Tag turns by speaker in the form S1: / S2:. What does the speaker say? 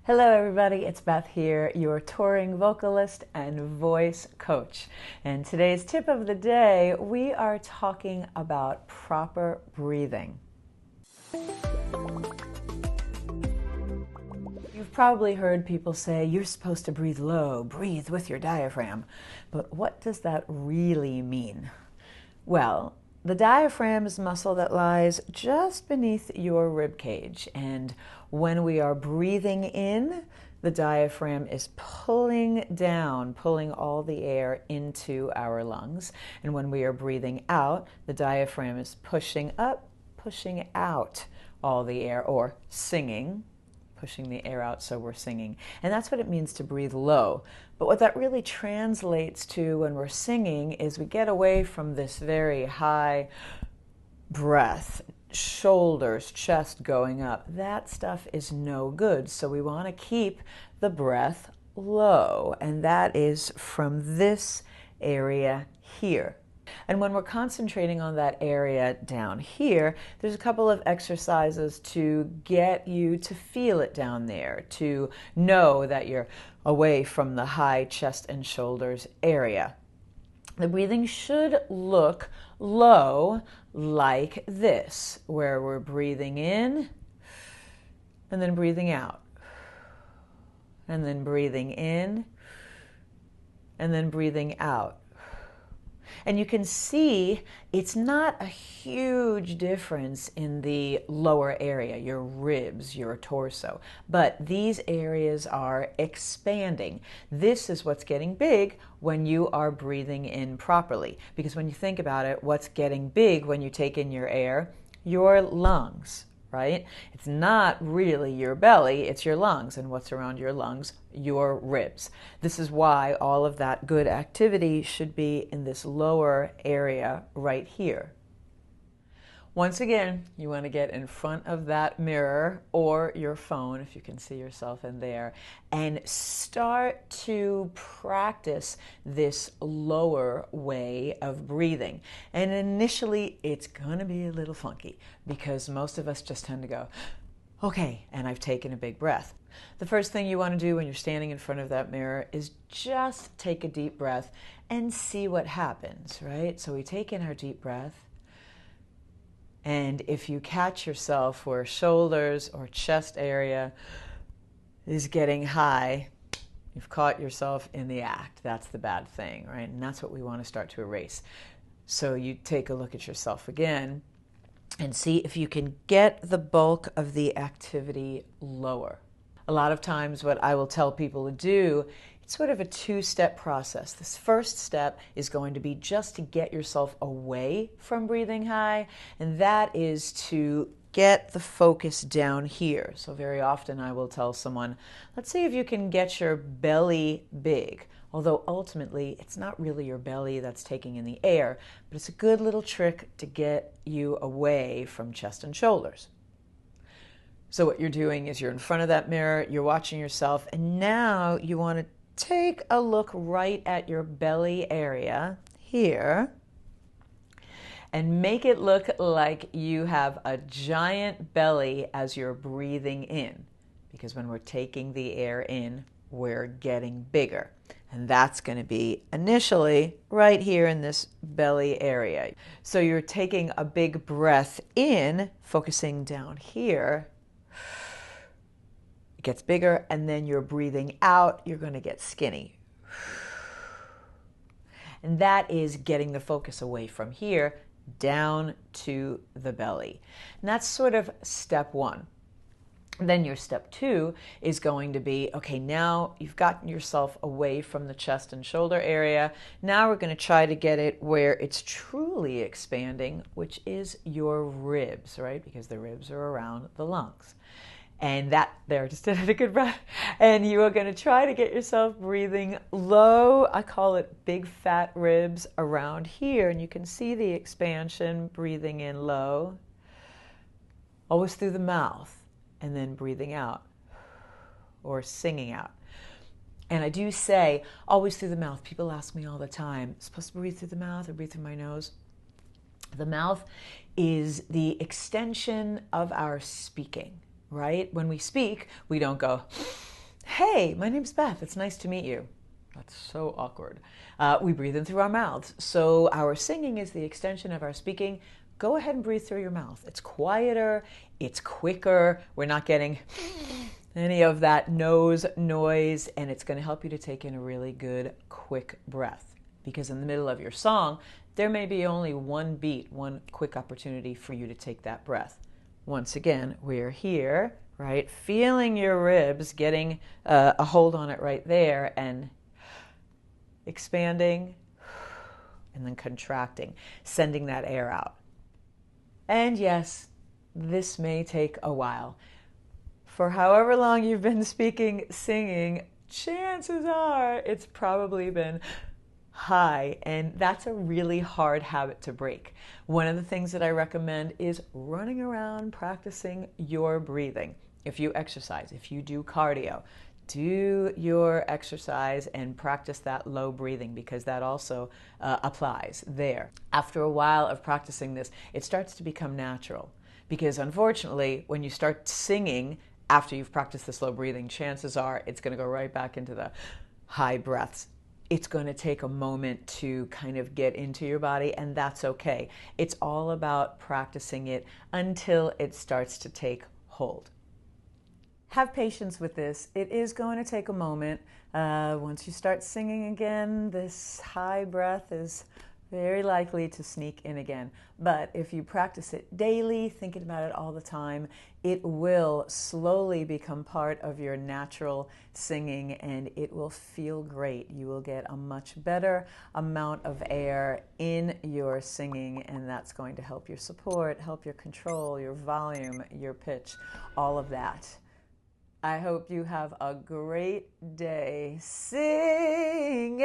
S1: Hello everybody, it's Beth here, your touring vocalist and voice coach. And today's tip of the day, we are talking about proper breathing. You've probably heard people say, you're supposed to breathe low, breathe with your diaphragm. But what does that really mean? Well, the diaphragm is a muscle that lies just beneath your rib cage, and when we are breathing in, the diaphragm is pulling down, pulling all the air into our lungs, and when we are breathing out, the diaphragm is pushing up, pushing out all the air, or singing, pushing the air out, so we're singing. And that's what it means to breathe low. But what that really translates to when we're singing is we get away from this very high breath, shoulders, chest going up. That stuff is no good. So we want to keep the breath low. And that is from this area here. And when we're concentrating on that area down here, there's a couple of exercises to get you to feel it down there, to know that you're away from the high chest and shoulders area. The breathing should look low like this, where we're breathing in and then breathing out, and then breathing in and then breathing out. And you can see it's not a huge difference in the lower area, your ribs, your torso, but these areas are expanding. This is what's getting big when you are breathing in properly. Because when you think about it, what's getting big when you take in your air? Your lungs, right? It's not really your belly, it's your lungs. And what's around your lungs? Your ribs. This is why all of that good activity should be in this lower area right here. Once again, you want to get in front of that mirror or your phone, if you can see yourself in there, and start to practice this lower way of breathing. And initially, it's going to be a little funky because most of us just tend to go, okay, and I've taken a big breath. The first thing you want to do when you're standing in front of that mirror is just take a deep breath and see what happens, right? So we take in our deep breath. And if you catch yourself where shoulders or chest area is getting high, you've caught yourself in the act. That's the bad thing, right? And that's what we want to start to erase. So you take a look at yourself again and see if you can get the bulk of the activity lower. A lot of times what I will tell people to do, it's sort of a two-step process. This first step is going to be just to get yourself away from breathing high, and that is to get the focus down here. So very often I will tell someone, let's see if you can get your belly big. Although ultimately it's not really your belly that's taking in the air, but it's a good little trick to get you away from chest and shoulders. So what you're doing is you're in front of that mirror, you're watching yourself, and now you want to take a look right at your belly area here and make it look like you have a giant belly as you're breathing in. Because when we're taking the air in, we're getting bigger. And that's going to be initially right here in this belly area. So you're taking a big breath in, focusing down here. It gets bigger, and then you're breathing out, you're going to get skinny. And that is getting the focus away from here down to the belly. And that's sort of step one. Then your step two is going to be, okay, now you've gotten yourself away from the chest and shoulder area. Now we're going to try to get it where it's truly expanding, which is your ribs, right? Because the ribs are around the lungs. And that, there, just did a good breath. And you are going to try to get yourself breathing low. I call it big fat ribs around here. And you can see the expansion, breathing in low, always through the mouth, and then breathing out or singing out. And I do say always through the mouth. People ask me all the time, supposed to breathe through the mouth or breathe through my nose? The mouth is the extension of our speaking. Right? When we speak, we don't go Hey, my name's Beth. It's nice to meet you. That's so awkward. We breathe in through our mouths. So our singing is the extension of our speaking. Go ahead and breathe through your mouth. It's quieter, it's quicker. We're not getting any of that nose noise, and it's going to help you to take in a really good, quick breath. Because in the middle of your song, there may be only one beat, one quick opportunity for you to take that breath. Once again, we're here, right? Feeling your ribs, getting a hold on it right there, and expanding, and then contracting, sending that air out. And yes, this may take a while. For however long you've been speaking, singing, chances are it's probably been high, and that's a really hard habit to break. One of the things that I recommend is running around practicing your breathing. If you exercise, if you do cardio, do your exercise and practice that low breathing, because that also applies there. After a while of practicing this, it starts to become natural, because unfortunately, when you start singing after you've practiced this low breathing, chances are it's going to go right back into the high breaths. It's going to take a moment to kind of get into your body, and that's okay. It's all about practicing it until it starts to take hold. Have patience with this. It is going to take a moment. Once you start singing again, this high breath is very likely to sneak in again. But if you practice it daily, thinking about it all the time, it will slowly become part of your natural singing, and it will feel great. You will get a much better amount of air in your singing, and that's going to help your support, help your control, your volume, your pitch, all of that. I hope you have a great day singing.